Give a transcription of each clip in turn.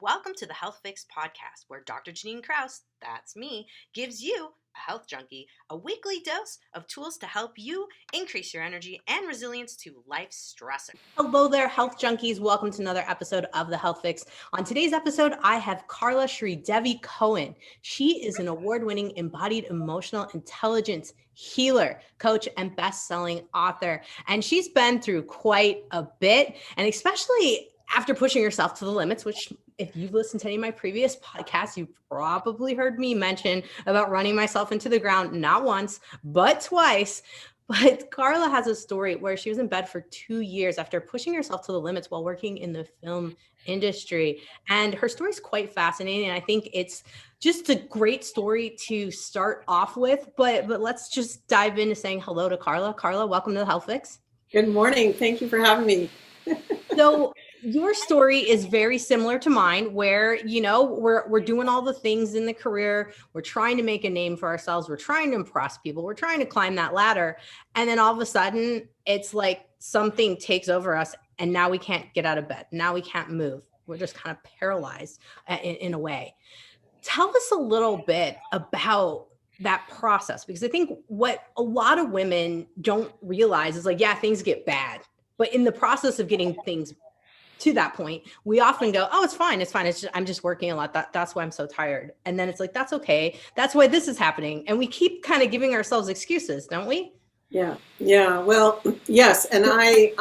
Welcome to the Health Fix podcast, where Dr. Janine Krause, that's me, gives you, a health junkie, a weekly dose of tools to help you increase your energy and resilience to life's stressors. Hello there, health junkies. Welcome to another episode of the Health Fix. On today's episode, I have Carla Devi Cohen. She is an award-winning embodied emotional intelligence healer, coach, and best-selling author. And she's been through quite a bit, and especially after pushing herself to the limits, which if you've listened to any of my previous podcasts, you've probably heard me mention about running myself into the ground, not once, but twice. But Carla has a story where she was in bed for 2 years after pushing herself to the limits while working in the film industry. And her story is quite fascinating. I think it's just a great story to start off with. But let's just dive into saying hello to Carla. Carla, welcome to the Health Fix. Good morning. Thank you for having me. So your story is very similar to mine, where, you know, we're doing all the things in the career. We're trying to make a name for ourselves. We're trying to impress people. We're trying to climb that ladder. And then all of a sudden, it's like something takes over us. And now we can't get out of bed. Now we can't move. We're just kind of paralyzed in a way. Tell us a little bit about that process, because I think what a lot of women don't realize is like, yeah, things get bad. But in the process of getting things to that point, we often go, oh, it's fine. It's fine. It's just, I'm just working a lot. That's why I'm so tired. And then it's like, that's okay. That's why this is happening. And we keep kind of giving ourselves excuses, don't we? Yeah. Well, yes. And I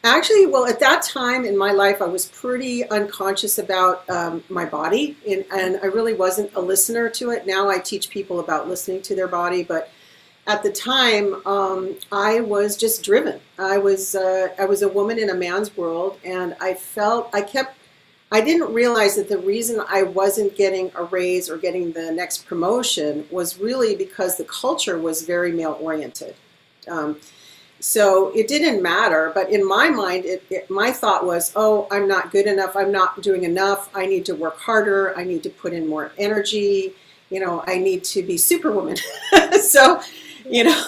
actually, well, at that time in my life, I was pretty unconscious about my body, and I really wasn't a listener to it. Now I teach people about listening to their body, but at the time, I was just driven. I was a woman in a man's world, and I didn't realize that the reason I wasn't getting a raise or getting the next promotion was really because the culture was very male oriented. So it didn't matter, but in my mind, my thought was, oh, I'm not good enough. I'm not doing enough. I need to work harder. I need to put in more energy. You know, I need to be Superwoman. So, you know,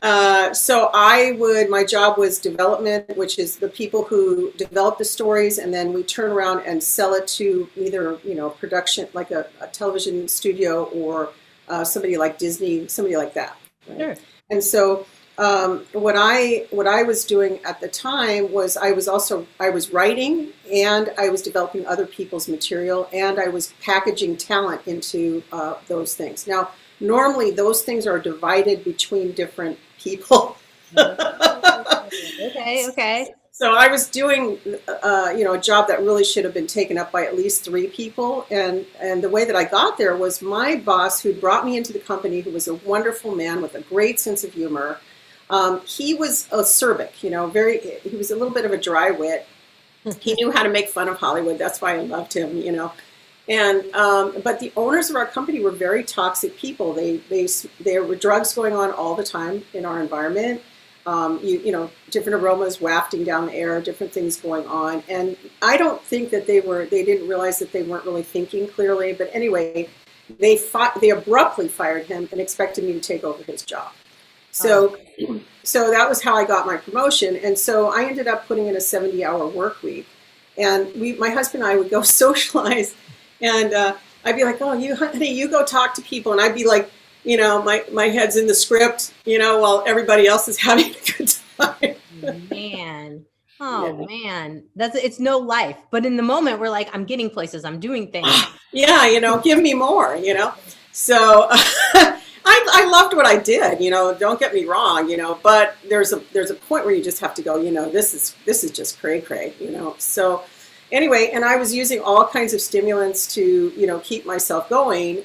my job was development, which is the people who develop the stories, and then we turn around and sell it to either, you know, production, like a television studio, or somebody like Disney, somebody like that. Right? Sure. And so what I was doing at the time was I was writing, and I was developing other people's material, and I was packaging talent into those things. Now, normally those things are divided between different people. Okay. So I was doing, a job that really should have been taken up by at least 3 people. And the way that I got there was my boss, who brought me into the company, who was a wonderful man with a great sense of humor. He was acerbic, he was a little bit of a dry wit. He knew how to make fun of Hollywood. That's why I loved him, And but the owners of our company were very toxic people. There were drugs going on all the time in our environment. Different aromas wafting down the air, different things going on. And I don't think that they didn't realize that they weren't really thinking clearly. But anyway, they abruptly fired him and expected me to take over his job. So that was how I got my promotion. And so I ended up putting in a 70-hour work week. And my husband and I would go socialize. And I'd be like, oh, honey, you go talk to people. And I'd be like, my head's in the script, while everybody else is having a good time. Man. Oh, yeah. Man. It's no life. But in the moment, we're like, I'm getting places. I'm doing things. Yeah, give me more, So I loved what I did, don't get me wrong, but there's a point where you just have to go, this is just cray, So anyway, and I was using all kinds of stimulants to, keep myself going,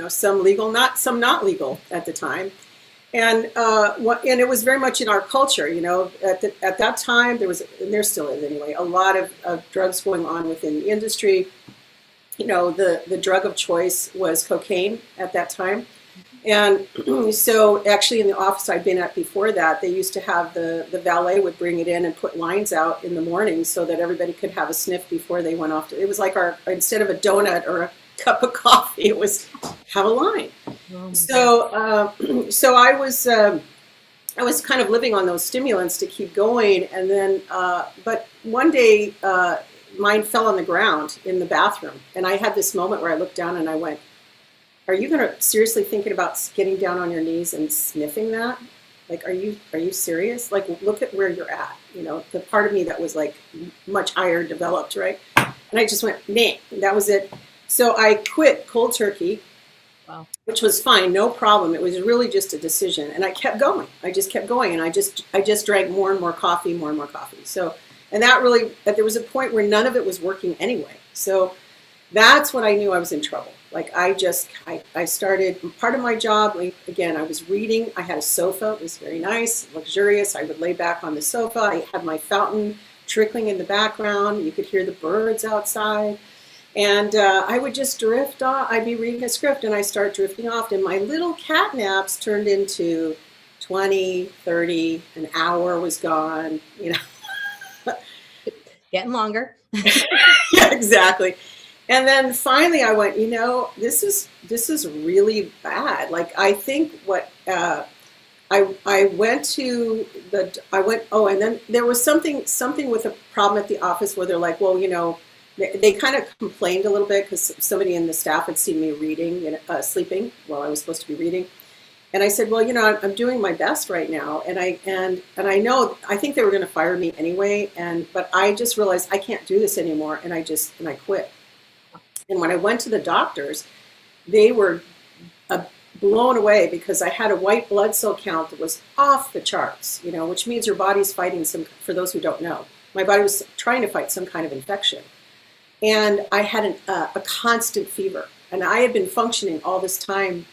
some legal, some not legal at the time. And it was very much in our culture, at that time and there still is anyway, a lot of drugs going on within the industry. The drug of choice was cocaine at that time. And so actually in the office I'd been at before that, they used to have the valet would bring it in and put lines out in the morning so that everybody could have a sniff before they went off. It was like instead of a donut or a cup of coffee, it was have a line. Oh, so I was kind of living on those stimulants to keep going. And then, but one day, mine fell on the ground in the bathroom. And I had this moment where I looked down and I went, are you going to seriously thinking about getting down on your knees and sniffing that? Like, are you serious? Like, look at where you're at. You know, the part of me that was like much higher developed, right? And I just went, nah, that was it. So I quit cold turkey. Wow. Which was fine, no problem. It was really just a decision, and I kept going. I just kept going, and I just drank more and more coffee, more and more coffee. So, and that really, there was a point where none of it was working anyway. So that's when I knew I was in trouble. Like I started, part of my job, like, again, I was reading. I had a sofa. It was very nice, luxurious. I would lay back on the sofa. I had my fountain trickling in the background. You could hear the birds outside. And I would just drift off. I'd be reading a script and I start drifting off. And my little cat naps turned into 20, 30, an hour was gone, you know. Getting longer. Yeah, exactly. And then finally I went, you know, this is really bad. Like, I think what I went to and then there was something with a problem at the office where they're like, well, you know, they kind of complained a little bit because somebody in the staff had seen me reading, you know, sleeping while I was supposed to be reading. And I said, well, you know, I'm doing my best right now. And I know, I think they were going to fire me anyway. But I just realized I can't do this anymore. And I quit. And when I went to the doctors, they were blown away because I had a white blood cell count that was off the charts, you know, which means your body's fighting for those who don't know, my body was trying to fight some kind of infection. And I had a constant fever. And I had been functioning all this time,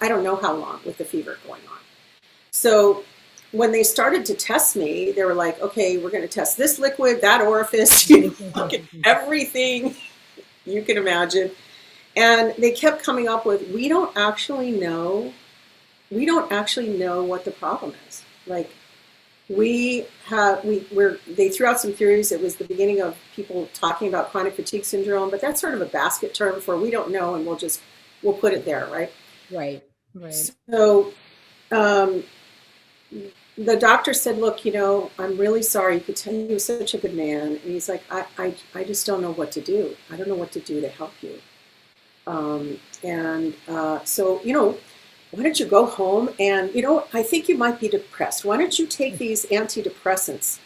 I don't know how long, with the fever going on. So when they started to test me, they were like, okay, we're going to test this liquid, that orifice, you know, everything you can imagine. And they kept coming up with, we don't actually know what the problem is. Like, they threw out some theories. It was the beginning of people talking about chronic fatigue syndrome, but that's sort of a basket term for we don't know, and we'll put it there, right? Right. So the doctor said, look, you know, I'm really sorry. You could tell he was such a good man. And he's like, I just don't know what to do. I don't know what to do to help you. So, you know, why don't you go home and, you know, I think you might be depressed. Why don't you take these antidepressants?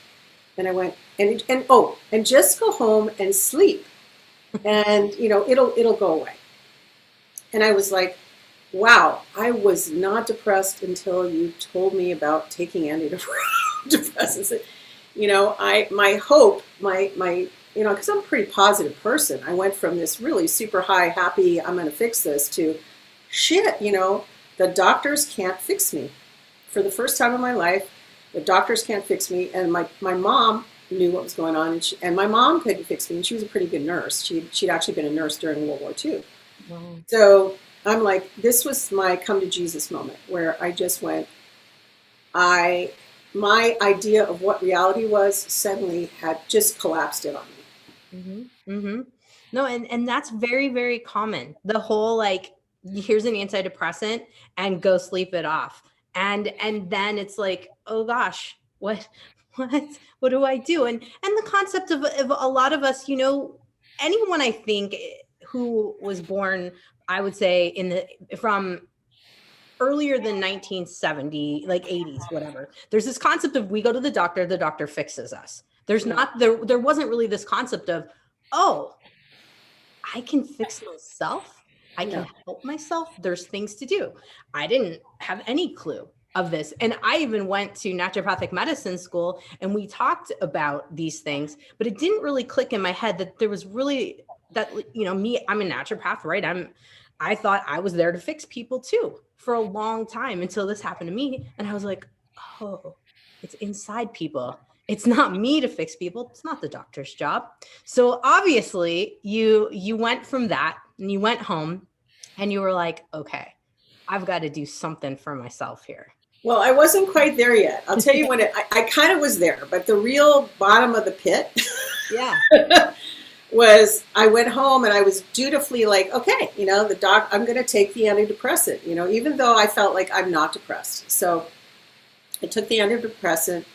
And I went, and just go home and sleep. And, you know, it'll go away. And I was like, wow, I was not depressed until you told me about taking antidepressants. You know, my hope, you know, because I'm a pretty positive person. I went from this really super high, happy, I'm going to fix this, to shit, you know, the doctors can't fix me. For the first time in my life, the doctors can't fix me. And my mom knew what was going on. And my mom couldn't fix me. And she was a pretty good nurse. She'd actually been a nurse during World War II. Wow. So I'm like, this was my come to Jesus moment where I just went, my idea of what reality was suddenly had just collapsed in on me. Mm-hmm. Mm-hmm. No, and that's very, very common. The whole, like, here's an antidepressant and go sleep it off. And then it's like, oh gosh, what do I do? And the concept of a lot of us, you know, anyone I think who was born, I would say from earlier than 1970, like 80s, whatever, there's this concept of we go to the doctor fixes us. There wasn't really this concept of, oh, I can fix myself. I can help myself. There's things to do. I didn't have any clue of this. And I even went to naturopathic medicine school and we talked about these things, but it didn't really click in my head that there was really that, you know, I'm a naturopath, right? I thought I was there to fix people too for a long time until this happened to me. And I was like, oh, it's inside people. It's not me to fix people. It's not the doctor's job. So obviously you went from that and you went home and you were like, okay, I've got to do something for myself here. Well, I wasn't quite there yet. I'll tell you when I kind of was there, but the real bottom of the pit was I went home and I was dutifully like, okay, you know, I'm going to take the antidepressant, you know, even though I felt like I'm not depressed. So I took the antidepressant.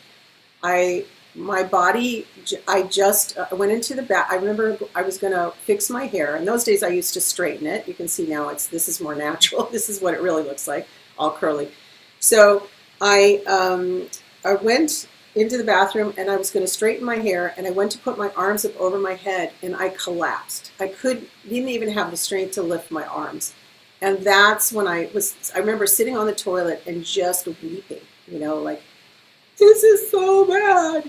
I my body, I just went into the bath. I remember I was going to fix my hair. In those days, I used to straighten it. You can see now this is more natural. This is what it really looks like, all curly. So I, I went into the bathroom and I was going to straighten my hair, and I went to put my arms up over my head and I collapsed. Didn't even have the strength to lift my arms. And that's when I remember sitting on the toilet and just weeping, like, this is so bad.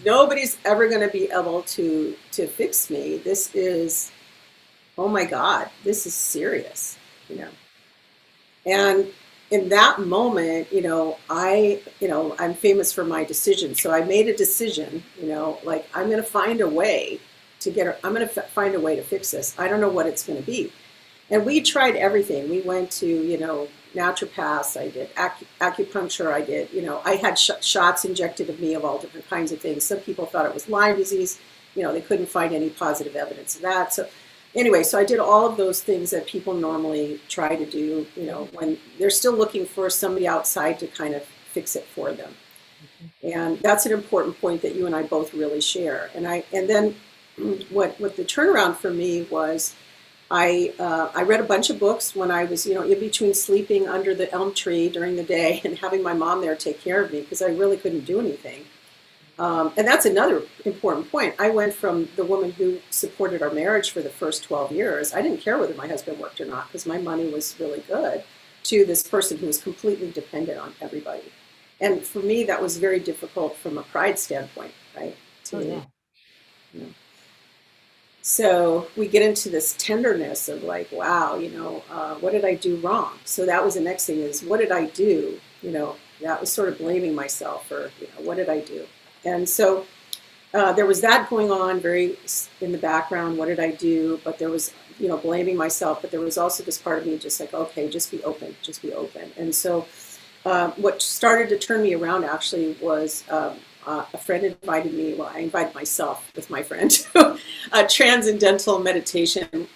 Nobody's ever going to be able to fix me. This is, oh my God, this is serious. And in that moment, I'm famous for my decision. So I made a decision, like, I'm going to find a way I'm going to find a way to fix this. I don't know what it's going to be. And we tried everything. We went to, naturopaths. I did acupuncture. I did, I had shots injected of me of all different kinds of things. Some people thought it was Lyme disease. They couldn't find any positive evidence of that. So anyway, so I did all of those things that people normally try to do, when they're still looking for somebody outside to kind of fix it for them. And that's an important point that you and I both really share. And then what the turnaround for me was, I read a bunch of books when I was, in between sleeping under the elm tree during the day and having my mom there take care of me because I really couldn't do anything. And that's another important point. I went from the woman who supported our marriage for the first 12 years. I didn't care whether my husband worked or not because my money was really good, to this person who was completely dependent on everybody. And for me, that was very difficult from a pride standpoint, right? Yeah. So we get into this tenderness of like, wow, what did I do wrong? So that was the next thing is, what did I do? That was sort of blaming myself for, what did I do? And so there was that going on very in the background. What did I do? But there was, blaming myself. But there was also this part of me just like, okay, just be open, just be open. And so what started to turn me around actually was a friend invited me, well, I invited myself with my friend, to a transcendental meditation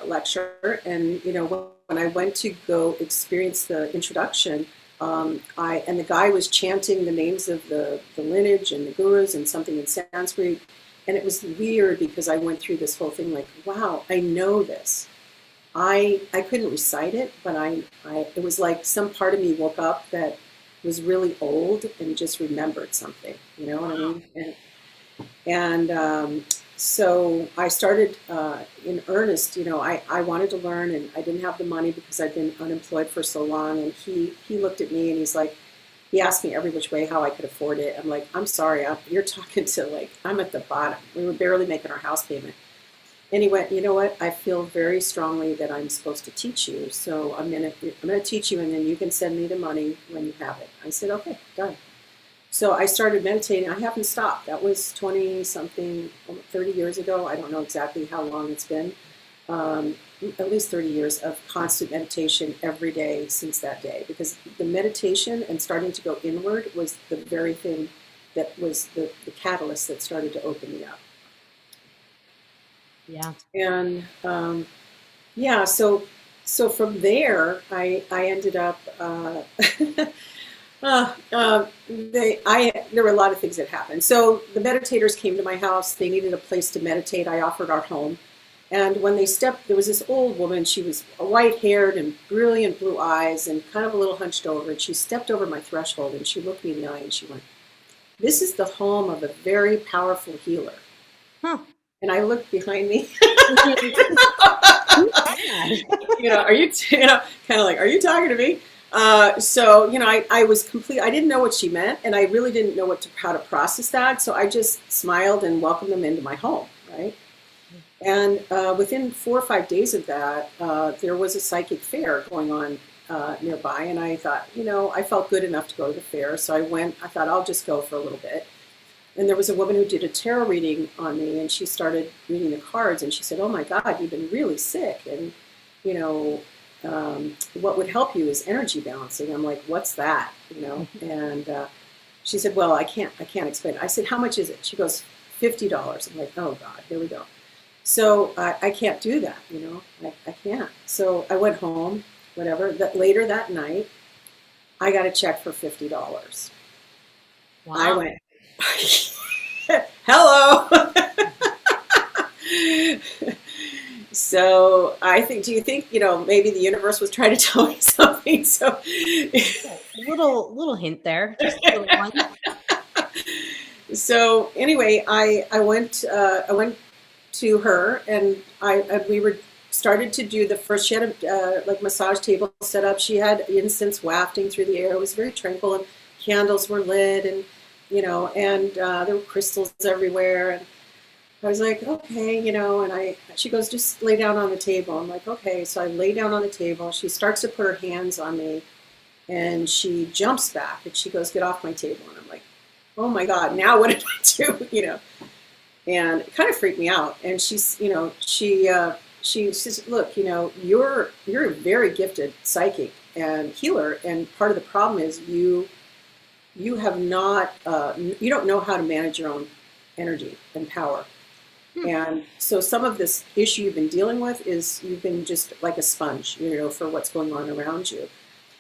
lecture. And, when I went to go experience the introduction, and the guy was chanting the names of the lineage and the gurus and something in Sanskrit. And it was weird because I went through this whole thing like, wow, I know this. I couldn't recite it, but it was like some part of me woke up that was really old and just remembered something, you know what I mean? And so I started in earnest, I wanted to learn, and I didn't have the money because I'd been unemployed for so long. And he looked at me and he's like, he asked me every which way how I could afford it. I'm like, I'm sorry, you're talking to, like, I'm at the bottom. We were barely making our house payment. And he went, you know what? I feel very strongly that I'm supposed to teach you. So I'm gonna teach you, and then you can send me the money when you have it. I said, okay, done. So I started meditating. I haven't stopped. That was 20 something, 30 years ago. I don't know exactly how long it's been. At least 30 years of constant meditation every day since that day. Because the meditation and starting to go inward was the very thing that was the catalyst that started to open me up. Yeah. And yeah, so from there, I ended up. There were a lot of things that happened. So the meditators came to my house. They needed a place to meditate. I offered our home, and when they stepped, there was this old woman. She was white-haired and brilliant blue eyes, and kind of a little hunched over. And she stepped over my threshold, and she looked me in the eye, and she went, "This is the home of a very powerful healer." Huh. And I looked behind me. Yeah. Are you, kind of like, are you talking to me? So, I was complete. I didn't know what she meant, and I really didn't know how to process that. So I just smiled and welcomed them into my home, right? And within 4 or 5 days of that, there was a psychic fair going on nearby, and I thought, I felt good enough to go to the fair. So I went. I thought I'll just go for a little bit. And there was a woman who did a tarot reading on me, and she started reading the cards, and she said, "Oh my God, you've been really sick, and what would help you is energy balancing." I'm like, "What's that?" And she said, "Well, I can't explain it." I said, "How much is it?" She goes, $50. I'm like, "Oh God, here we go." So I can't do that, I can't. So I went home, whatever. Later that night, I got a check for $50. Wow. I went, Hello. So I think, do you think, maybe the universe was trying to tell me something? So, Little hint there, just a little one. so anyway, I went to her, and we were started to do the first. She had a like massage table set up. She had incense wafting through the air. It was very tranquil, and candles were lit, and there were crystals everywhere. And I was like, okay, she goes, just lay down on the table. I'm like, okay. So I lay down on the table. She starts to put her hands on me, and she jumps back, and she goes, get off my table. And I'm like, oh my God, now what did I do? And it kind of freaked me out. And she says, look, you're a very gifted psychic and healer, and part of the problem is you have not you don't know how to manage your own energy and power. And so some of this issue you've been dealing with is you've been just like a sponge, for what's going on around you.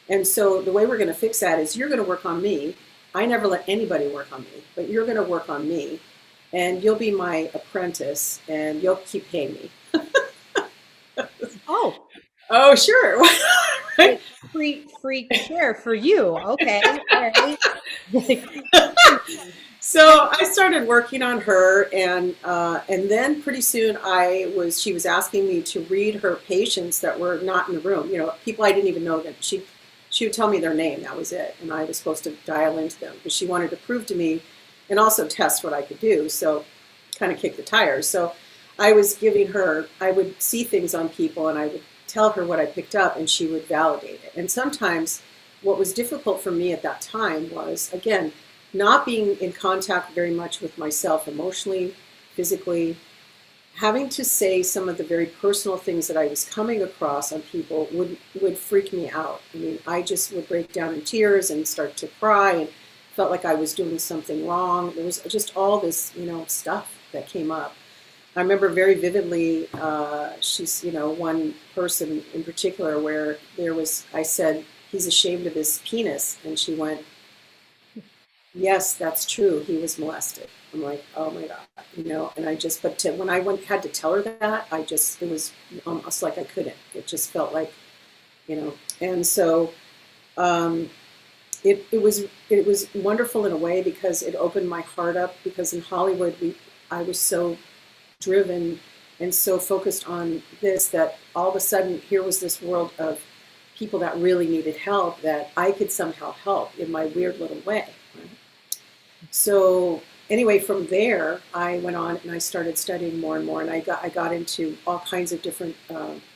And so the way we're going to fix that is you're going to work on me. I never let anybody work on me, but you're going to work on me, and you'll be my apprentice, and you'll keep paying me. Oh, sure. Right? Free care for you. Okay. All right. So I started working on her, and then pretty soon she was asking me to read her patients that were not in the room. People I didn't even know that she would tell me their name. That was it, and I was supposed to dial into them because she wanted to prove to me, and also test what I could do. So, kind of kick the tires. So, I was giving her. I would see things on people, and I would tell her what I picked up, and she would validate it. And sometimes, what was difficult for me at that time was, again, not being in contact very much with myself emotionally, physically, having to say some of the very personal things that I was coming across on people would freak me out. I mean, I just would break down in tears and start to cry, and felt like I was doing something wrong. There was just all this, stuff that came up. I remember very vividly, she's, one person in particular where I said, he's ashamed of his penis, and she went, yes, that's true. He was molested. I'm like, oh my God, and when I had to tell her that, it was almost like I couldn't. It just felt like, and so it was wonderful in a way because it opened my heart up, because in Hollywood, I was so driven and so focused on this that all of a sudden here was this world of people that really needed help that I could somehow help in my weird little way. Right? So anyway, from there, I went on and I started studying more and more, and I got into all kinds of different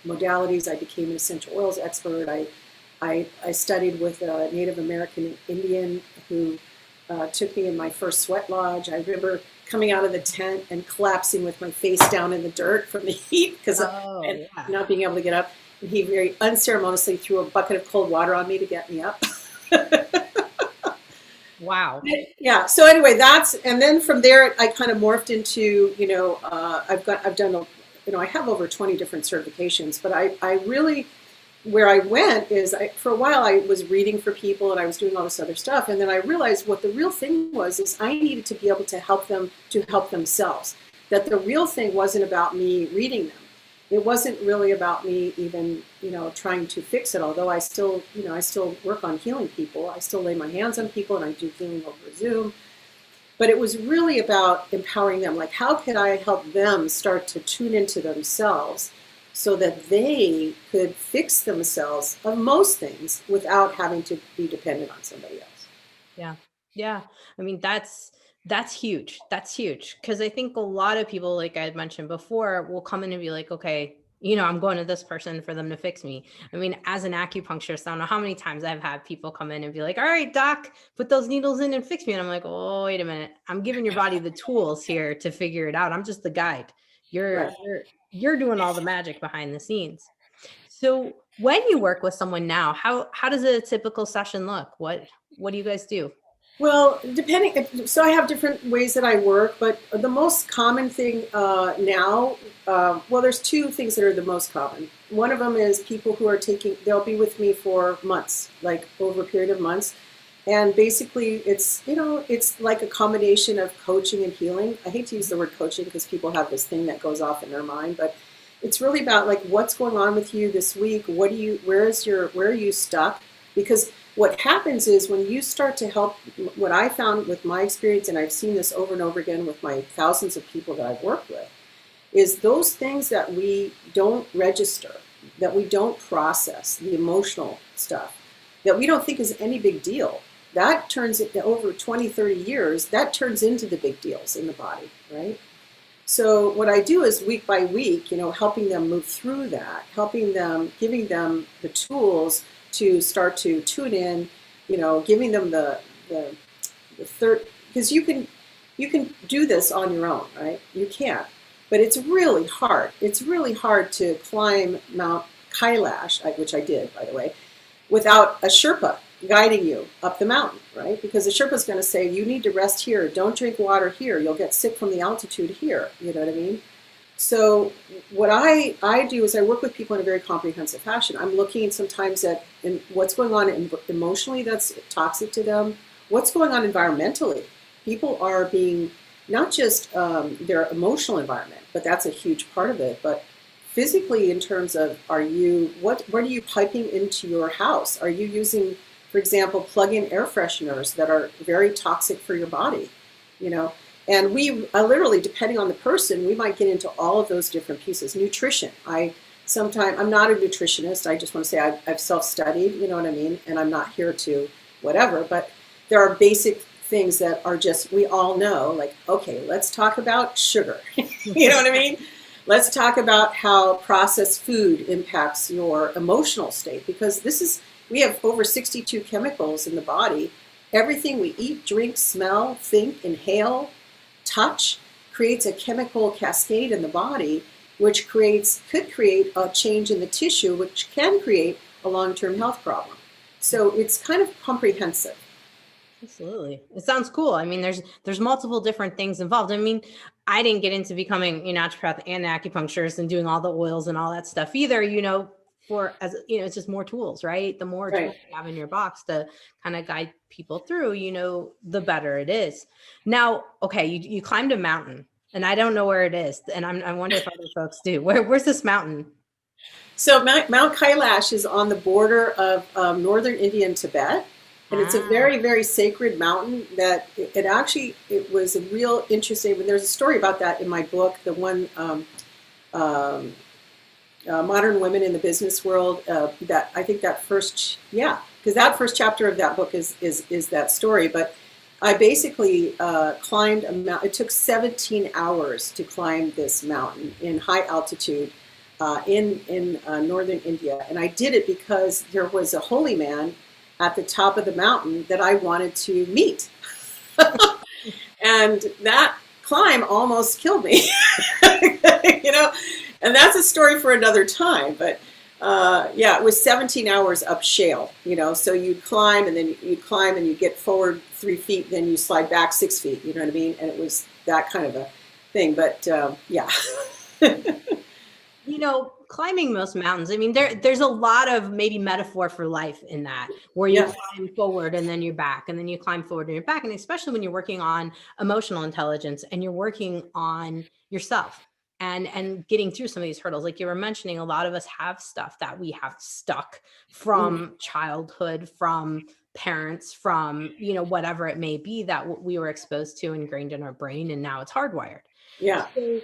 modalities. I became an essential oils expert. I studied with a Native American Indian who took me in my first sweat lodge. I remember coming out of the tent and collapsing with my face down in the dirt from the heat because not being able to get up. And he very unceremoniously threw a bucket of cold water on me to get me up. Wow. Yeah. So anyway, and then from there, I kind of morphed into, I have over 20 different certifications, but I really, where I went is for a while I was reading for people and I was doing all this other stuff. And then I realized what the real thing was is I needed to be able to help them to help themselves. That the real thing wasn't about me reading them. It wasn't really about me even, trying to fix it. Although I still work on healing people. I still lay my hands on people and I do healing over Zoom. But it was really about empowering them. Like, how could I help them start to tune into themselves so that they could fix themselves of most things without having to be dependent on somebody else. Yeah. Yeah. I mean, that's huge. That's huge. Cause I think a lot of people, like I had mentioned before, will come in and be like, okay, I'm going to this person for them to fix me. I mean, as an acupuncturist, I don't know how many times I've had people come in and be like, all right, doc, put those needles in and fix me. And I'm like, oh, wait a minute. I'm giving your body the tools here to figure it out. I'm just the guide. You're doing all the magic behind the scenes. So when you work with someone now, how does a typical session look? What do you guys do? Well, so I have different ways that I work, but the most common thing now, there's two things that are the most common. One of them is people who they'll be with me for months, like over a period of months, And basically, it's like a combination of coaching and healing. I hate to use the word coaching because people have this thing that goes off in their mind, but it's really about like what's going on with you this week. Where are you stuck? Because what happens is when you start to help, what I found with my experience, and I've seen this over and over again with my thousands of people that I've worked with, is those things that we don't register, that we don't process, the emotional stuff, that we don't think is any big deal. That turns into over 20, 30 years, that turns into the big deals in the body, right? So what I do is week by week, helping them move through that, helping them, giving them the tools to start to tune in, giving them the third, because you can do this on your own, right? You can't, but it's really hard. It's really hard to climb Mount Kailash, which I did, by the way, without a Sherpa guiding you up the mountain, right? Because the Sherpa is going to say, you need to rest here. Don't drink water here. You'll get sick from the altitude here. You know what I mean? So what I do is I work with people in a very comprehensive fashion. I'm looking sometimes at what's going on emotionally that's toxic to them, what's going on environmentally. People are being, not just their emotional environment, but that's a huge part of it, but physically in terms of what are you piping into your house? Are you using, for example, plug-in air fresheners that are very toxic for your body, And we literally, depending on the person, we might get into all of those different pieces. Nutrition. I'm not a nutritionist. I just want to say I've self-studied, you know what I mean? And I'm not here to whatever, but there are basic things that are just, we all know, like, okay, let's talk about sugar. You know what I mean? Let's talk about how processed food impacts your emotional state, because we have over 62 chemicals in the body. Everything we eat, drink, smell, think, inhale, touch creates a chemical cascade in the body, which could create a change in the tissue, which can create a long-term health problem. So it's kind of comprehensive. Absolutely. It sounds cool. I mean, there's multiple different things involved. I mean, I didn't get into becoming a naturopath and acupuncturist and doing all the oils and all that stuff either, it's just more tools, right? The more Right. tools you have in your box to kind of guide people through, the better it is. Now, okay, you climbed a mountain and I don't know where it is. And I wonder if other folks do. Where's this mountain? So Mount Kailash is on the border of northern India and Tibet. And it's a very, very sacred mountain that it was a real interesting, there's a story about that in my book, the one, Modern Women in the Business World, that I think because that first chapter of that book is that story. But I basically climbed a mountain. It took 17 hours to climb this mountain in high altitude in northern India. And I did it because there was a holy man at the top of the mountain that I wanted to meet. And that climb almost killed me, and that's a story for another time. But it was 17 hours up shale, so you'd climb and then you'd climb and you get forward 3 feet, then you slide back 6 feet, you know what I mean? And it was that kind of a thing, but yeah. Climbing most mountains, I mean, there's a lot of maybe metaphor for life in that, where you climb forward and then you're back, and then you climb forward and you're back. And especially when you're working on emotional intelligence and you're working on yourself and getting through some of these hurdles, like you were mentioning, a lot of us have stuff that we have stuck from childhood, from parents, from, whatever it may be that we were exposed to, ingrained in our brain, and now it's hardwired. Yeah. So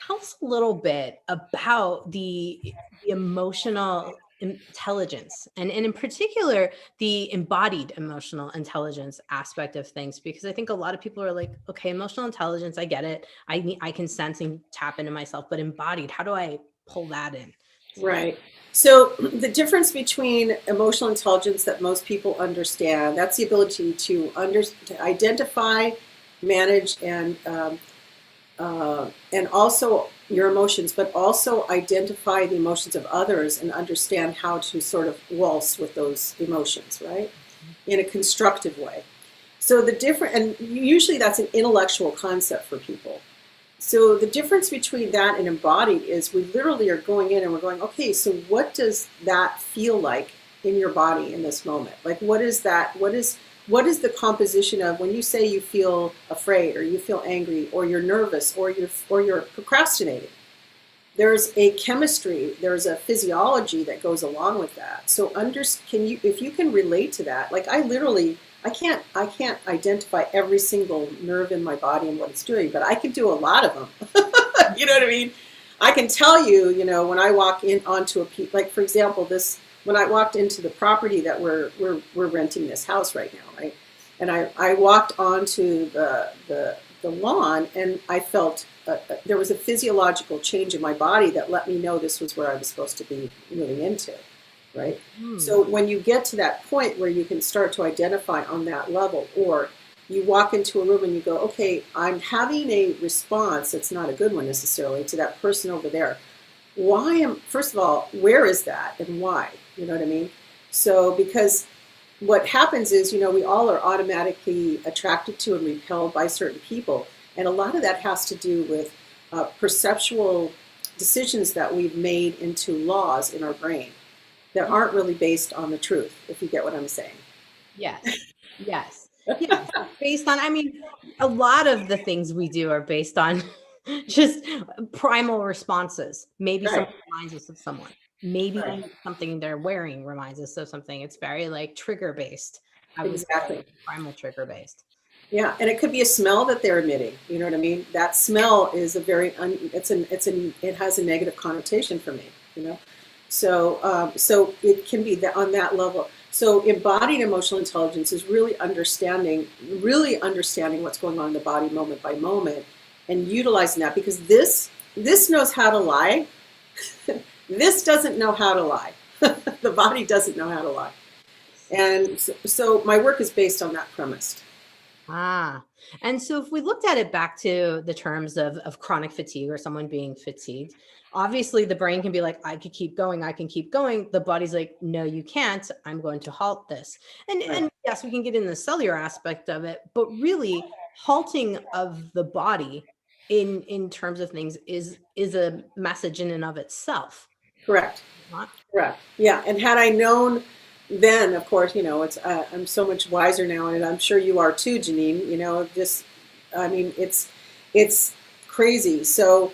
tell us a little bit about the emotional intelligence and in particular, the embodied emotional intelligence aspect of things, because I think a lot of people are like, okay, emotional intelligence, I get it. I can sense and tap into myself, but embodied, how do I pull that in? Right. So the difference between emotional intelligence that most people understand, that's the ability to identify, manage, and also your emotions, but also identify the emotions of others and understand how to sort of waltz with those emotions, right? In a constructive way. So and usually that's an intellectual concept for people. So the difference between that and embodied is we literally are going in and we're going, okay, so what does that feel like in your body in this moment? Like, what is that? what is the composition of when you say you feel afraid or you feel angry or you're nervous or you're procrastinating? There's a chemistry, there's a physiology that goes along with that. So can you, if you can relate to that, like I can't identify every single nerve in my body and what it's doing, but I can do a lot of them. You know what I mean? I can tell you, when I walk in onto like for example, when I walked into the property that we're renting this house right now, right? And I walked onto the lawn, and I felt there was a physiological change in my body that let me know this was where I was supposed to be moving into, right? So when you get to that point where you can start to identify on that level, or you walk into a room and you go, okay, I'm having a response that's not a good one necessarily to that person over there. First of all, where is that and why? You know what I mean? So, because what happens is, we all are automatically attracted to and repelled by certain people. And a lot of that has to do with perceptual decisions that we've made into laws in our brain that aren't really based on the truth, if you get what I'm saying. Yes. Yes. Yes. Based on, I mean, a lot of the things we do are based on just primal responses. Maybe Right. someone reminds us of someone. Maybe Right. something they're wearing reminds us of something. It's very like trigger based. I would Exactly. say primal trigger based. Yeah, and it could be a smell that they're emitting. You know what I mean? That smell is it has a negative connotation for me. So it can be that on that level. So embodied emotional intelligence is really understanding what's going on in the body moment by moment, and utilizing that, because this knows how to lie. This doesn't know how to lie. The body doesn't know how to lie, and so my work is based on that premise. And so if we looked at it back to the terms of chronic fatigue or someone being fatigued, obviously the brain can be like, I could keep going, I can keep going. The body's like, no, you can't. I'm going to halt this. And yes, we can get in the cellular aspect of it, but really halting of the body in terms of things is a message in and of itself. Correct. Not? Correct. Yeah. And had I known then, of course, it's I'm so much wiser now, and I'm sure you are too, Janine. I mean, it's crazy. So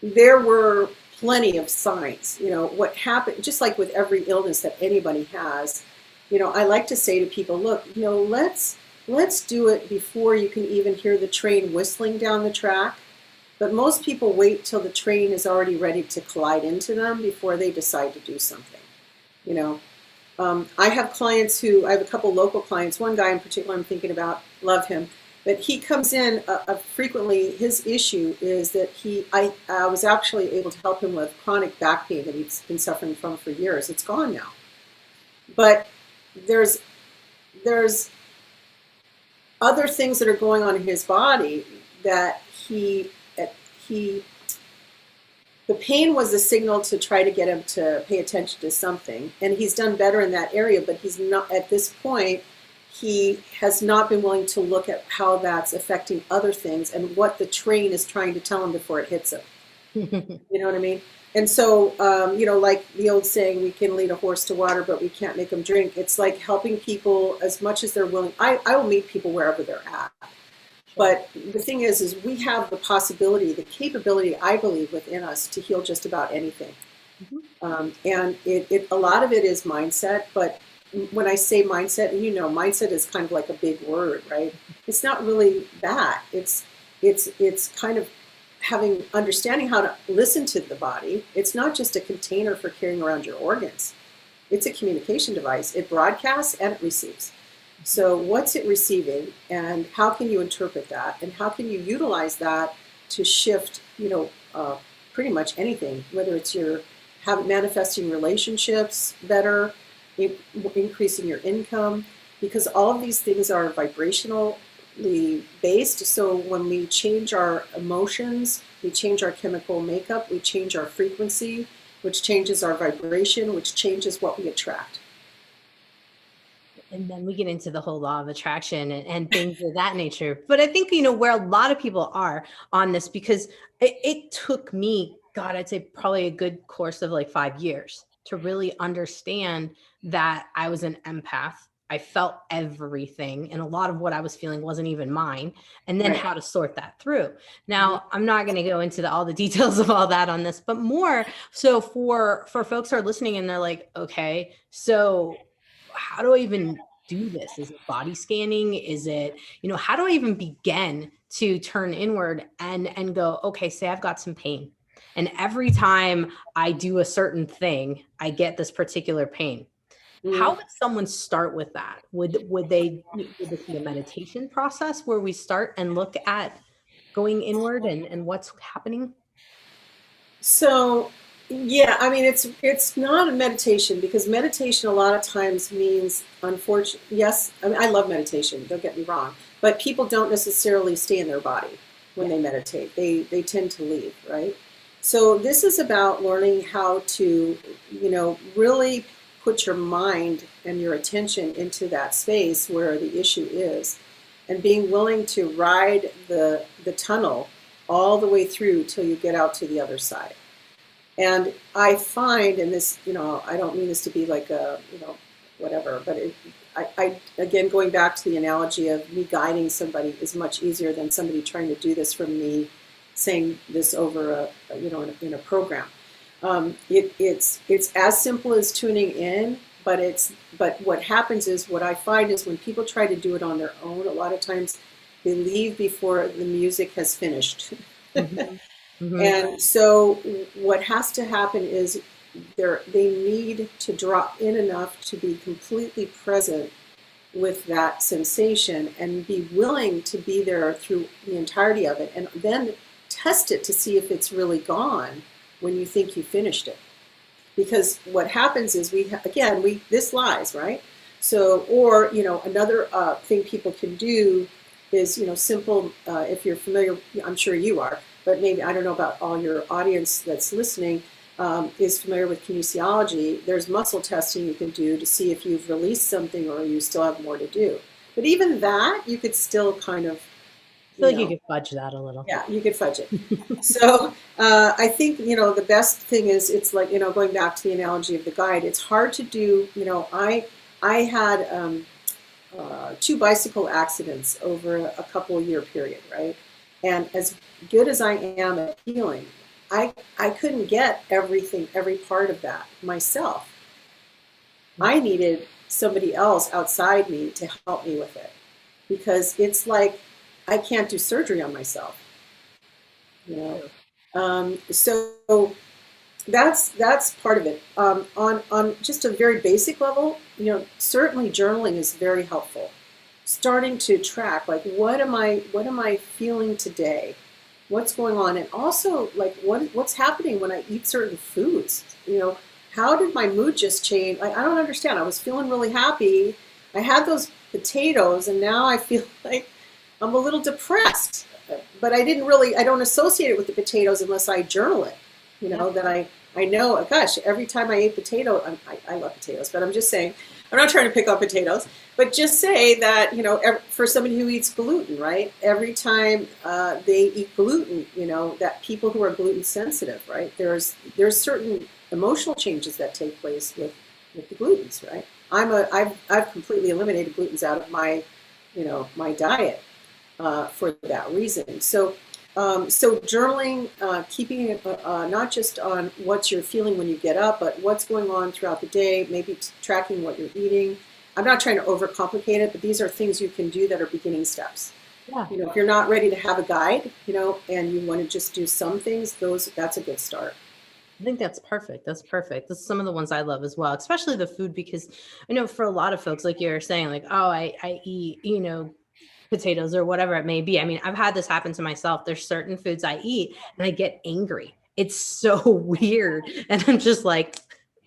there were plenty of signs. What happened, just like with every illness that anybody has. I like to say to people, look, let's do it before you can even hear the train whistling down the track. But most people wait till the train is already ready to collide into them before they decide to do something. I have a couple local clients. One guy in particular I'm thinking about, love him. But he comes in frequently. His issue is that I was actually able to help him with chronic back pain that he's been suffering from for years. It's gone now. But there's other things that are going on in his body that the pain was a signal to try to get him to pay attention to something, and he's done better in that area, but he's not, at this point, he has not been willing to look at how that's affecting other things and what the train is trying to tell him before it hits him. You know what I mean? And so, like the old saying, we can lead a horse to water, but we can't make them drink. It's like helping people as much as they're willing. I will meet people wherever they're at. But the thing is we have the possibility, the capability, I believe, within us to heal just about anything. And a lot of it is mindset. But when I say mindset, mindset is kind of like a big word, right? It's not really that. It's kind of understanding how to listen to the body. It's not just a container for carrying around your organs. It's a communication device. It broadcasts and it receives. So what's it receiving, and how can you interpret that, and how can you utilize that to shift, pretty much anything, whether it's manifesting relationships better, increasing your income, because all of these things are vibrationally based. So when we change our emotions, we change our chemical makeup, we change our frequency, which changes our vibration, which changes what we attract. And then we get into the whole law of attraction and things of that nature. But I think, where a lot of people are on this, because it took me, God, I'd say probably a good course of like 5 years to really understand that I was an empath. I felt everything, and a lot of what I was feeling wasn't even mine, and then Right. how to sort that through. Now, I'm not going to go into all the details of all that on this, but more so for folks who are listening and they're like, okay, so how do I even do this? Is it body scanning? Is it, how do I even begin to turn inward and go, okay, say I've got some pain. And every time I do a certain thing, I get this particular pain. How would someone start with that? Would this be a meditation process where we start and look at going inward and what's happening? So, yeah, I mean, it's not a meditation, because meditation a lot of times means, unfortunately, yes, I mean, I love meditation, don't get me wrong, but people don't necessarily stay in their body when they meditate. They tend to leave, right? So this is about learning how to, really put your mind and your attention into that space where the issue is, and being willing to ride the tunnel all the way through till you get out to the other side. And I find, and this, I don't mean this to be like a, whatever, but I, again, going back to the analogy of me guiding somebody is much easier than somebody trying to do this from me saying this over in a program. It's as simple as tuning in, but what happens is, what I find is, when people try to do it on their own, a lot of times they leave before the music has finished. Mm-hmm. Mm-hmm. And so what has to happen is they need to drop in enough to be completely present with that sensation, and be willing to be there through the entirety of it, and then test it to see if it's really gone when you think you finished it. Because what happens is, this lies, right? So, or, another thing people can do is, simple, if you're familiar, I'm sure you are, but maybe, I don't know about all your audience that's listening, is familiar with kinesiology. There's muscle testing you can do to see if you've released something or you still have more to do. But even that, you could still kind of, I feel like you could fudge that a little. Yeah, you could fudge it. So I think, the best thing is, it's like, going back to the analogy of the guide, it's hard to do. I had 2 bicycle accidents over a couple year period, right? And as good as I am at healing, I couldn't get every part of that myself. I needed somebody else outside me to help me with it, because it's like, I can't do surgery on myself, So that's part of it. On just a very basic level, certainly journaling is very helpful. Starting to track, like, what am I feeling today? What's going on? And also, like, what's happening when I eat certain foods? How did my mood just change? Like, I don't understand. I was feeling really happy. I had those potatoes, and now I feel like I'm a little depressed. But I don't associate it with the potatoes unless I journal it. That I know, gosh, every time I ate potato, I love potatoes, but I'm just saying, I'm not trying to pick on potatoes, but just say that, for somebody who eats gluten, right? Every time they eat gluten, that people who are gluten sensitive, right? There's certain emotional changes that take place with the glutens, right? I've completely eliminated glutens out of my diet for that reason. So journaling, keeping it not just on what you're feeling when you get up, but what's going on throughout the day, maybe tracking what you're eating. I'm not trying to overcomplicate it, but these are things you can do that are beginning steps. Yeah. If you're not ready to have a guide, and you want to just do some things, that's a good start. I think that's perfect. That's perfect. That's some of the ones I love as well, especially the food, because I know for a lot of folks, like you're saying, like, oh, I eat, potatoes or whatever it may be. I mean, I've had this happen to myself. There's certain foods I eat and I get angry. It's so weird. And I'm just like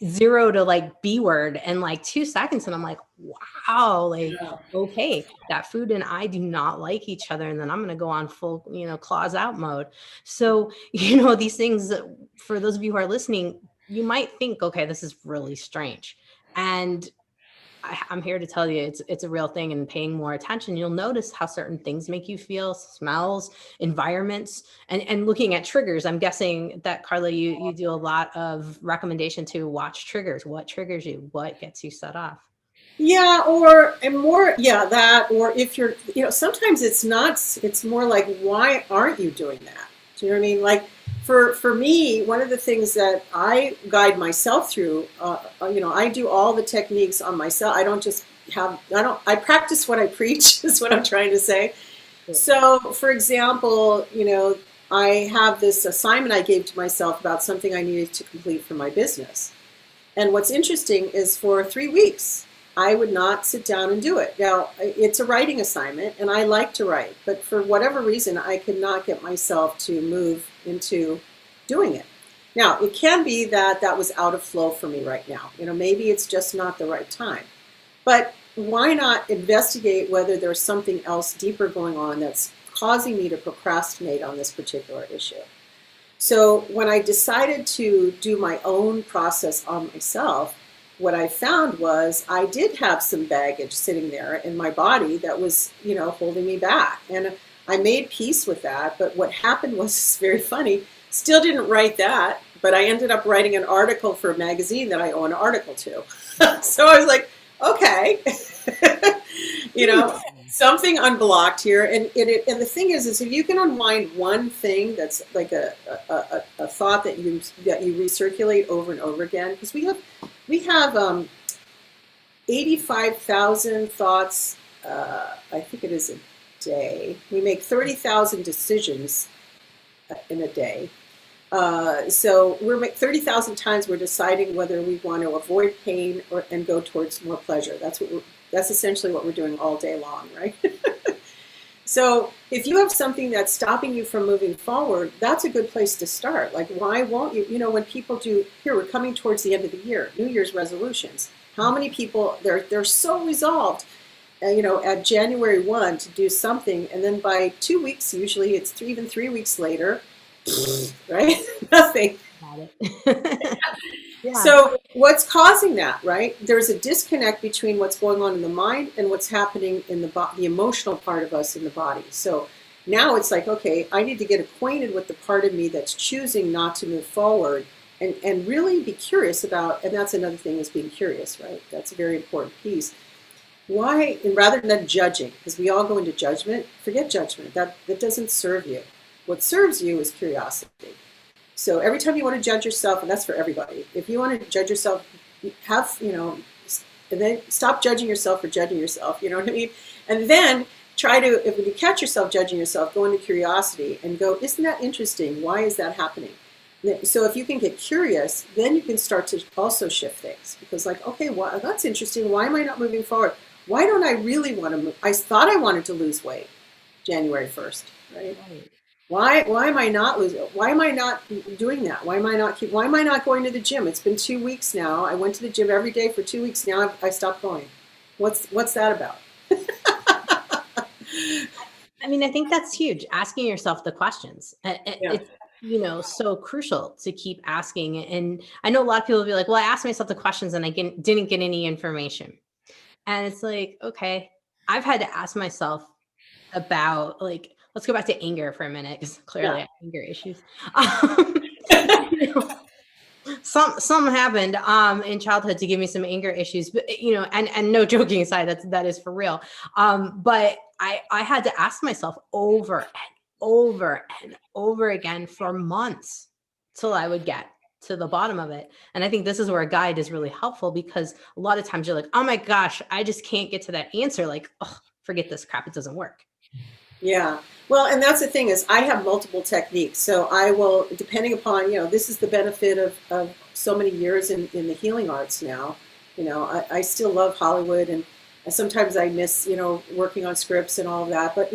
0 to like B word in like 2 seconds. And I'm like, wow, like, okay, that food and I do not like each other. And then I'm going to go on full, claws out mode. So, these things, for those of you who are listening, you might think, okay, this is really strange. And I'm here to tell you it's a real thing, and paying more attention, you'll notice how certain things make you feel, smells, environments, and looking at triggers. I'm guessing that, Carla, you do a lot of recommendation to watch triggers. What triggers you? What gets you set off? Yeah, or and more, yeah, that, or if you're, sometimes it's not, it's more like, why aren't you doing that? Do you know what I mean? Like for me, one of the things that I guide myself through, I do all the techniques on myself. I don't just I practice what I preach is what I'm trying to say. So, for example, I have this assignment I gave to myself about something I needed to complete for my business. And what's interesting is for 3 weeks, I would not sit down and do it. Now, it's a writing assignment, and I like to write, but for whatever reason, I could not get myself to move into doing it. Now, it can be that that was out of flow for me right now. Maybe it's just not the right time. But why not investigate whether there's something else deeper going on that's causing me to procrastinate on this particular issue? So when I decided to do my own process on myself, what I found was I did have some baggage sitting there in my body that was, holding me back. And I made peace with that. But what happened was, it's very funny, still didn't write that, but I ended up writing an article for a magazine that I owe an article to. So I was like, okay, something unblocked here. And the thing is if you can unwind one thing that's like a thought that you recirculate over and over again, because we have 85,000 thoughts, I think it is a day. We make 30,000 decisions in a day. So we're 30,000 times we're deciding whether we want to avoid pain and go towards more pleasure. That's essentially what we're doing all day long, right? So if you have something that's stopping you from moving forward, that's a good place to start. Like, why won't you? When people do, here, we're coming towards the end of the year, New Year's resolutions. How many people, they're so resolved, at January 1 to do something, and then by 2 weeks, usually it's even 3 weeks later, right? Nothing. Got it. Yeah. So what's causing that, right? There's a disconnect between what's going on in the mind and what's happening in the emotional part of us in the body. So now it's like, okay, I need to get acquainted with the part of me that's choosing not to move forward and really be curious about, and that's another thing, is being curious, right? That's a very important piece. Why, and rather than judging, because we all go into judgment, forget judgment. That doesn't serve you. What serves you is curiosity. So every time you want to judge yourself, and that's for everybody, if you want to judge yourself, and then stop judging yourself for judging yourself, you know what I mean? And then try to, if you catch yourself judging yourself, go into curiosity and go, isn't that interesting? Why is that happening? So if you can get curious, then you can start to also shift things. Because like, okay, well, that's interesting. Why am I not moving forward? Why don't I really want to move? I thought I wanted to lose weight January 1st, right? Why am I not losing? Why am I not doing that? Why am I not going to the gym? It's been 2 weeks now. I went to the gym every day for 2 weeks now. I stopped going. What's that about? I mean, I think that's huge. Asking yourself the questions. It's so crucial to keep asking. And I know a lot of people will be like, well, I asked myself the questions and I didn't get any information. And it's like, okay, I've had to ask myself about, like, let's go back to anger for a minute, because clearly I have anger issues. Some happened in childhood to give me some anger issues, but and no joking aside, that is for real. But I had to ask myself over and over and over again for months till I would get to the bottom of it. And I think this is where a guide is really helpful, because a lot of times you're like, oh my gosh, I just can't get to that answer. Like, oh, forget this crap. It doesn't work. Yeah. Well, and that's the thing, is I have multiple techniques. So I will, depending upon, this is the benefit of so many years in the healing arts now. I still love Hollywood, and sometimes I miss, working on scripts and all of that. But,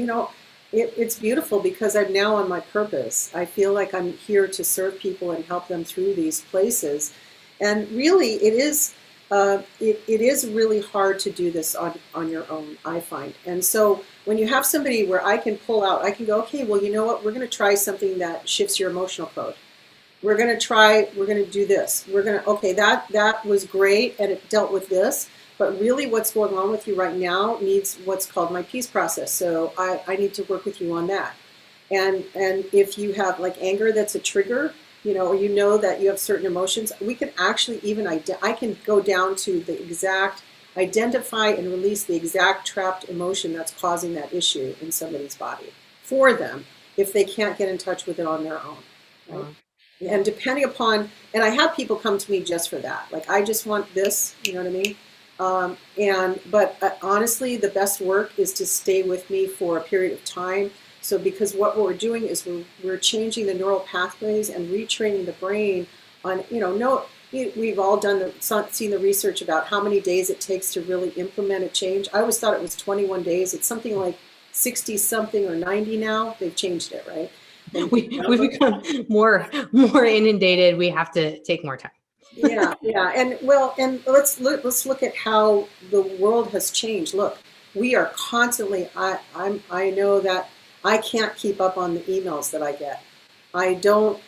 it's beautiful because I'm now on my purpose. I feel like I'm here to serve people and help them through these places. And really, it is really hard to do this on your own, I find. And so when you have somebody where I can pull out, I can go, okay, well, you know what? We're going to try something that shifts your emotional code. We're going to do this. Okay, that was great, and it dealt with this. but really what's going on with you right now needs what's called my peace process. So I need to work with you on that. And if you have like anger that's a trigger, or you know that you have certain emotions, we can actually even I can go down to the exact, identify and release the exact trapped emotion that's causing that issue in somebody's body for them if they can't get in touch with it on their own. Right? Wow. And depending upon, and I have people come to me just for that. Like, I just want this, you know what I mean? But honestly, the best work is to stay with me for a period of time. So because what we're doing is we're changing the neural pathways and retraining the brain on, we've all seen the research about how many days it takes to really implement a change. I always thought it was 21 days. It's something like 60 something or 90 now. They've changed it, right? We've become more inundated. We have to take more time. Yeah, and let's look at how the world has changed. Look, we are constantly. I know that I can't keep up on the emails that I get. I don't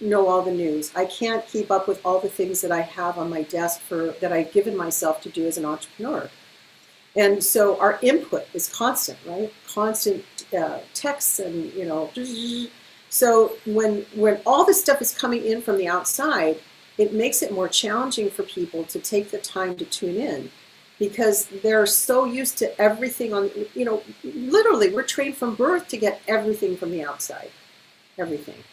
know all the news. I can't keep up with all the things that I have on my desk that I've given myself to do as an entrepreneur. And so our input is constant, right? Constant texts and, so when all this stuff is coming in from the outside, it makes it more challenging for people to take the time to tune in because they're so used to everything literally we're trained from birth to get everything from the outside, everything.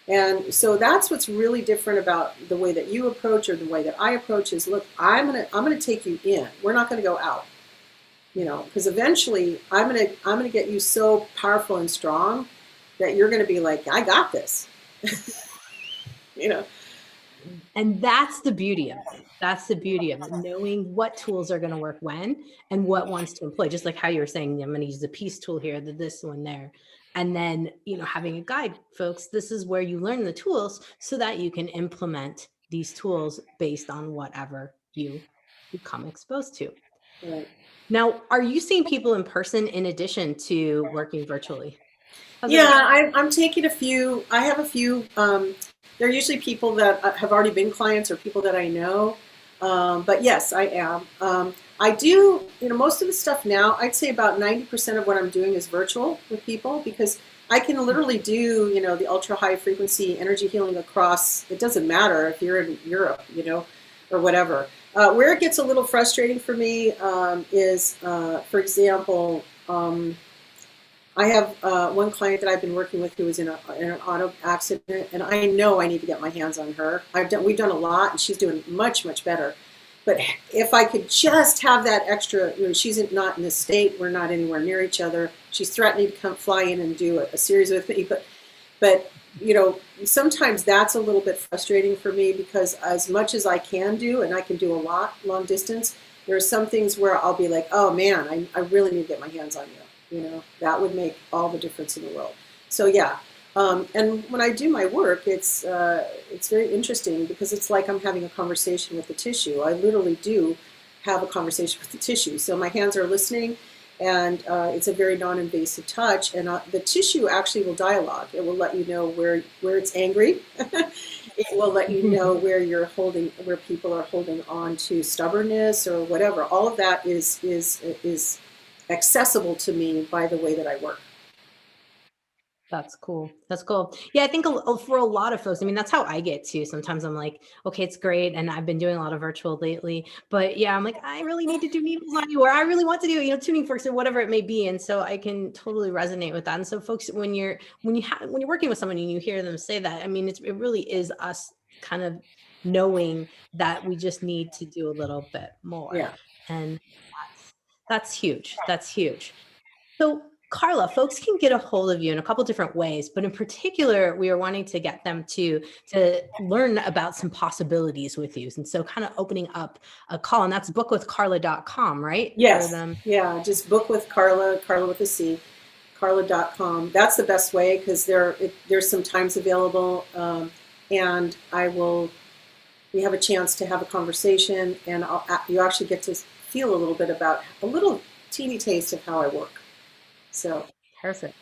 And so that's what's really different about the way that you approach or the way that I approach is, look, I'm gonna take you in. We're not gonna go out. Because eventually I'm gonna get you so powerful and strong that you're gonna be like, I got this. And that's the beauty of it. That's the beauty of it, knowing what tools are going to work when and what ones to employ. Just like how you were saying, I'm going to use the peace tool here, this one there. And then, having a guide, folks, this is where you learn the tools so that you can implement these tools based on whatever you become exposed to. Right. Now, are you seeing people in person in addition to working virtually? I'm taking a few. I have a few. They're usually people that have already been clients or people that I know. But yes, I am. I do, most of the stuff now, I'd say about 90% of what I'm doing is virtual with people because I can literally do, the ultra high frequency energy healing across, it doesn't matter if you're in Europe, or whatever. Where it gets a little frustrating for me is, for example, I have one client that I've been working with who was in an auto accident, and I know I need to get my hands on her. We've done a lot, and she's doing much, much better. But if I could just have that extra, she's not in this state. We're not anywhere near each other. She's threatening to come fly in and do a series with me. But sometimes that's a little bit frustrating for me because as much as I can do, and I can do a lot long distance, there are some things where I'll be like, oh man, I really need to get my hands on you. That would make all the difference in the world. So yeah, and when I do my work, it's very interesting because it's like I'm having a conversation with the tissue. I literally do have a conversation with the tissue. So my hands are listening, and it's a very non-invasive touch. And the tissue actually will dialogue. It will let you know where it's angry. It will let you know where people are holding on to stubbornness or whatever. All of that is accessible to me by the way that I work. That's cool. That's cool. Yeah, I think for a lot of folks, that's how I get too. Sometimes I'm like, okay, it's great. And I've been doing a lot of virtual lately, but yeah, I'm like, I really need to do needles on you, or I really want to do, tuning forks or whatever it may be. And so I can totally resonate with that. And so folks, when you're working with someone and you hear them say that, it really is us kind of knowing that we just need to do a little bit more. Yeah. And that's huge. That's huge. So Carla, folks can get a hold of you in a couple different ways, but in particular, we are wanting to get them to learn about some possibilities with you. And so kind of opening up a call, and that's bookwithcarla.com, right? Yes. Yeah, just book with Carla with a C, carla.com. That's the best way because there's some times available, and we have a chance to have a conversation, and you actually get to feel a little bit about a little teeny taste of how I work. So perfect.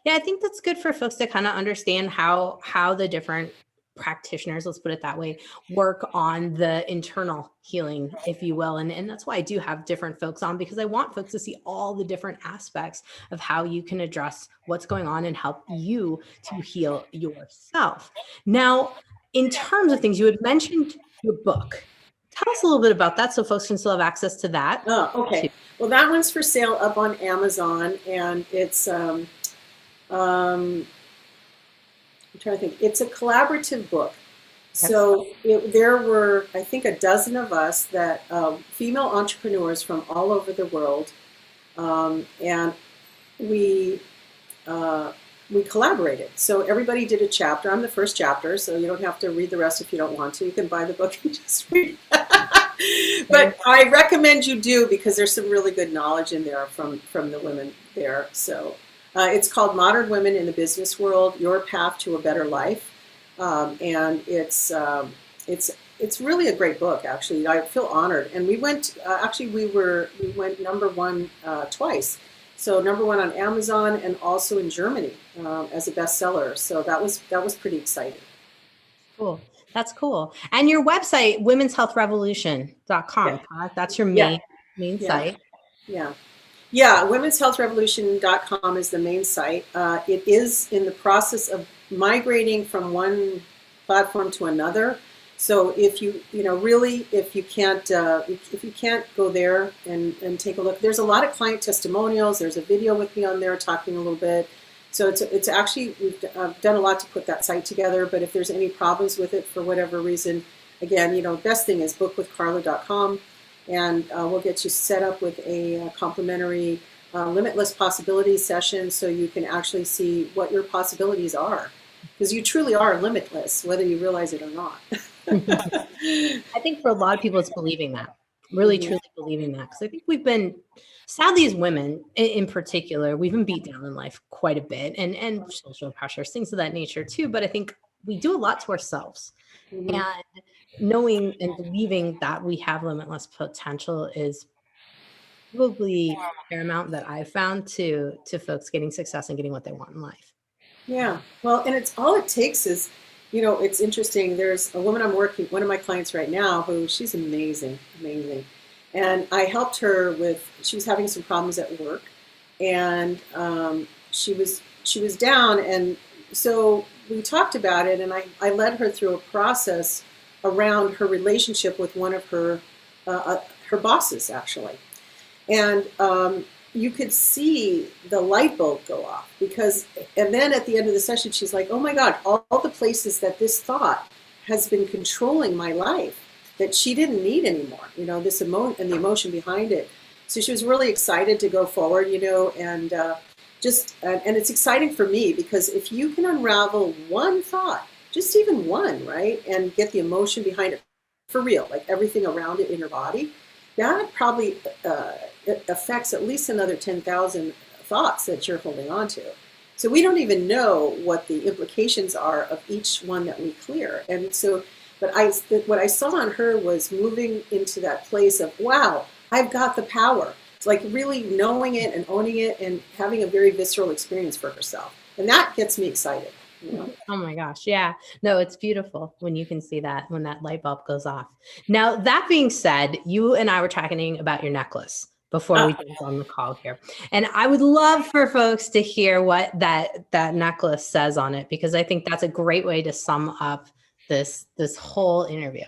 Yeah, I think that's good for folks to kind of understand how the different practitioners, let's put it that way, work on the internal healing, if you will. And that's why I do have different folks on, because I want folks to see all the different aspects of how you can address what's going on and help you to heal yourself. Now, in terms of things, you had mentioned your book. Tell us a little bit about that so folks can still have access to that. Oh, okay. Well, that one's for sale up on Amazon, and it's I'm trying to think. It's a collaborative book. So there were, I think, a dozen of us that female entrepreneurs from all over the world, and we collaborated. So everybody did a chapter. I'm the first chapter, so you don't have to read the rest if you don't want to. You can buy the book and just read. But I recommend you do, because there's some really good knowledge in there from the women there. So it's called Modern Women in the Business World: Your Path to a Better Life. And it's really a great book. Actually, I feel honored. And we went we went number one twice. So number one on Amazon and also in Germany as a bestseller. So that was pretty exciting. Cool. That's cool. And your website, womenshealthrevolution.com. Yeah. That's your main site. Yeah. Yeah, womenshealthrevolution.com is the main site. It is in the process of migrating from one platform to another. So if you can't go there and take a look, there's a lot of client testimonials. There's a video with me on there talking a little bit. So it's actually, we've done a lot to put that site together. But if there's any problems with it for whatever reason, again, best thing is bookwithcarla.com. And we'll get you set up with a complimentary limitless possibilities session, so you can actually see what your possibilities are, because you truly are limitless, whether you realize it or not. I think for a lot of people, it's believing that, really truly believing that, because I think we've been, sadly as women in particular, we've been beat down in life quite a bit, and social pressures, things of that nature too. But I think we do a lot to ourselves. And knowing and believing that we have limitless potential is probably paramount, that I've found to folks getting success and getting what they want in life. Yeah, well, and it's all it takes is, it's interesting. There's a woman one of my clients right now, who she's amazing. And I helped her she was having some problems at work, and she was down, and so we talked about it, and I led her through a process around her relationship with one of her bosses, actually. And you could see the light bulb go off, and then at the end of the session, she's like, oh my God, all the places that this thought has been controlling my life that she didn't need anymore, this emotion and the emotion behind it. So she was really excited to go forward, and it's exciting for me, because if you can unravel one thought, just even one, right, and get the emotion behind it for real, like everything around it in your body, that probably it affects at least another 10,000 thoughts that you're holding on to. So we don't even know what the implications are of each one that we clear. And so, but what I saw on her was moving into that place of, wow, I've got the power. It's like really knowing it and owning it and having a very visceral experience for herself. And that gets me excited. Oh my gosh. Yeah. No, it's beautiful when you can see that, when that light bulb goes off. Now, that being said, you and I were talking about your necklace before we jumped on the call here. And I would love for folks to hear what that necklace says on it, because I think that's a great way to sum up this whole interview.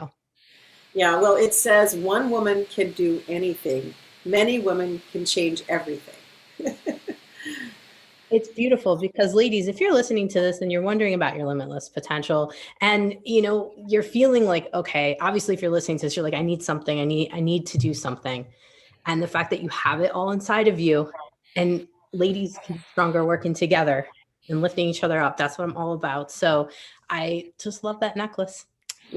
Yeah, well, it says, one woman can do anything. Many women can change everything. It's beautiful, because ladies, if you're listening to this and you're wondering about your limitless potential, and you're feeling like, okay, obviously if you're listening to this, you're like, I need something, I need to do something. And the fact that you have it all inside of you, and ladies can be stronger working together and lifting each other up. That's what I'm all about. So I just love that necklace,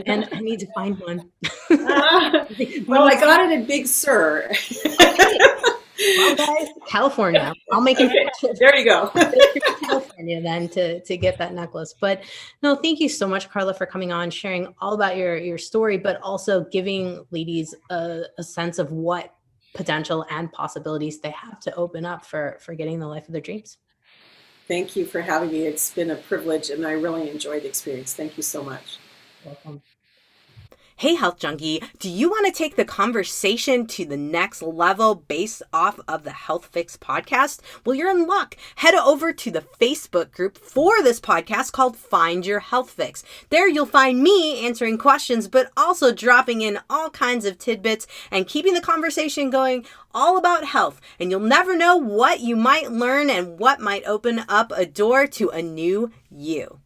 and I need to find one. Well, I got it in Big Sur. Okay. Well, guys, California. I'll make it. There you go. California then to get that necklace. But no, thank you so much, Carla, for coming on, sharing all about your story, but also giving ladies a sense of what potential and possibilities they have to open up for getting the life of their dreams. Thank you for having me. It's been a privilege, and I really enjoyed the experience. Thank you so much. Welcome. Hey, Health Junkie, do you want to take the conversation to the next level based off of the Health Fix podcast? Well, you're in luck. Head over to the Facebook group for this podcast called Find Your Health Fix. There you'll find me answering questions, but also dropping in all kinds of tidbits and keeping the conversation going all about health. And you'll never know what you might learn and what might open up a door to a new you.